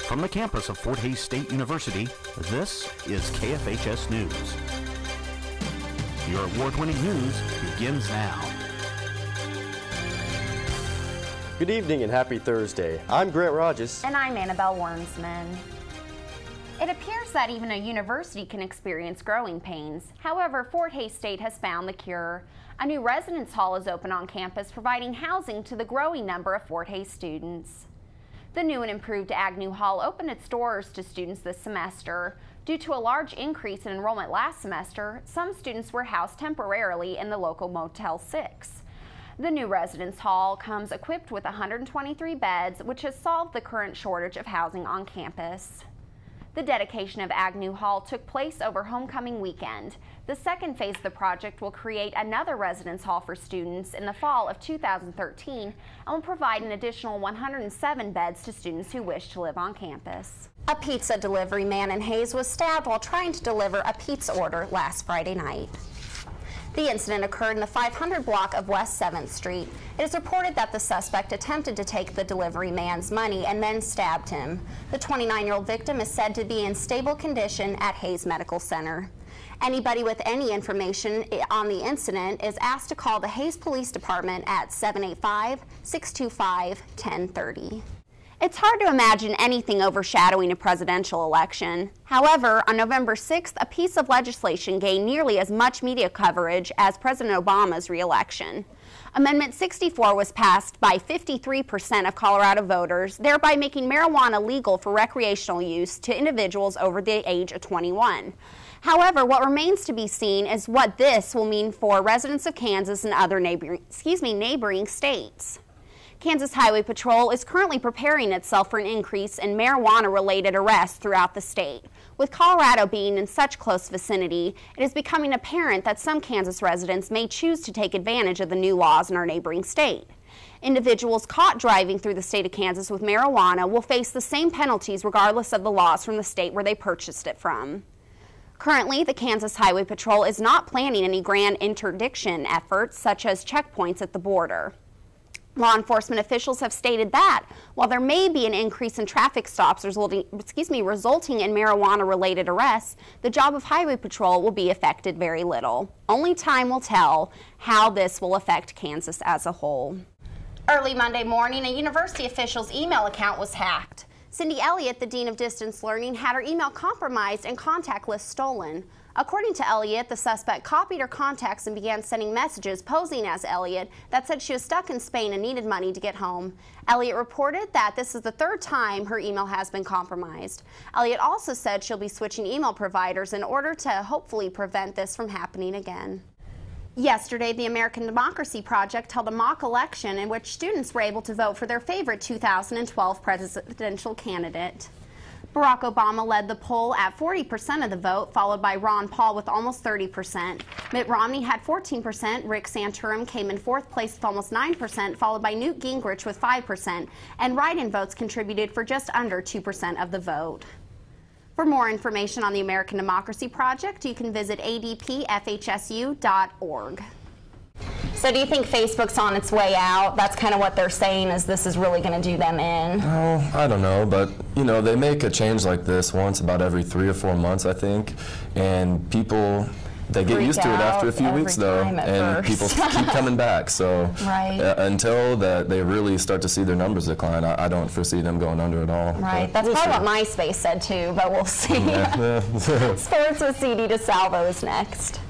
From the campus of Fort Hays State University, this is KFHS News. Your award-winning news begins now. Good evening and happy Thursday. I'm Grant Rogers. And I'm Anabel Wernsman. It appears that even a university can experience growing pains. However, Fort Hays State has found the cure. A new residence hall is open on campus, providing housing to the growing number of Fort Hays students. The new and improved Agnew Hall opened its doors to students this semester. Due to a large increase in enrollment last semester, some students were housed temporarily in the local Motel 6. The new residence hall comes equipped with 123 beds, which has solved the current shortage of housing on campus. The dedication of Agnew Hall took place over homecoming weekend. The second phase of the project will create another residence hall for students in the fall of 2013 and will provide an additional 107 beds to students who wish to live on campus. A pizza delivery man in Hays was stabbed while trying to deliver a pizza order last Friday night. The incident occurred in the 500 block of West 7th Street. It is reported that the suspect attempted to take the delivery man's money and then stabbed him. The 29-year-old victim is said to be in stable condition at Hays Medical Center. Anybody with any information on the incident is asked to call the Hays Police Department at 785-625-1030. It's hard to imagine anything overshadowing a presidential election. However, on November 6th, a piece of legislation gained nearly as much media coverage as President Obama's re-election. Amendment 64 was passed by 53% of Colorado voters, thereby making marijuana legal for recreational use to individuals over the age of 21. However, what remains to be seen is what this will mean for residents of Kansas and other neighboring states. Kansas Highway Patrol is currently preparing itself for an increase in marijuana-related arrests throughout the state. With Colorado being in such close vicinity, it is becoming apparent that some Kansas residents may choose to take advantage of the new laws in our neighboring state. Individuals caught driving through the state of Kansas with marijuana will face the same penalties regardless of the laws from the state where they purchased it from. Currently, the Kansas Highway Patrol is not planning any grand interdiction efforts such as checkpoints at the border. Law enforcement officials have stated that while there may be an increase in traffic stops resulting in marijuana-related arrests, the job of Highway Patrol will be affected very little. Only time will tell how this will affect Kansas as a whole. Early Monday morning, a university official's email account was hacked. Cindy Elliott, the Dean of Distance Learning, had her email compromised and contact list stolen. According to Elliott, the suspect copied her contacts and began sending messages posing as Elliott that said she was stuck in Spain and needed money to get home. Elliott reported that this is the third time her email has been compromised. Elliott also said she'll be switching email providers in order to hopefully prevent this from happening again. Yesterday, the American Democracy Project held a mock election in which students were able to vote for their favorite 2012 presidential candidate. Barack Obama led the poll at 40% of the vote, followed by Ron Paul with almost 30%. Mitt Romney had 14%, Rick Santorum came in fourth place with almost 9%, followed by Newt Gingrich with 5%, and write-in votes contributed for just under 2% of the vote. For more information on the American Democracy Project, you can visit adpfhsu.org. So do you think Facebook's on its way out? That's kind of what they're saying, is this is really going to do them in. Oh, I don't know, but you know, they make a change like this once about every 3 or 4 months, I think, and people, they get used to it after a few weeks though, and people keep coming back. So until they really start to see their numbers decline, I don't foresee them going under at all. Right, that's probably what MySpace said too, but we'll see. Sports with CD DeSalvo is next.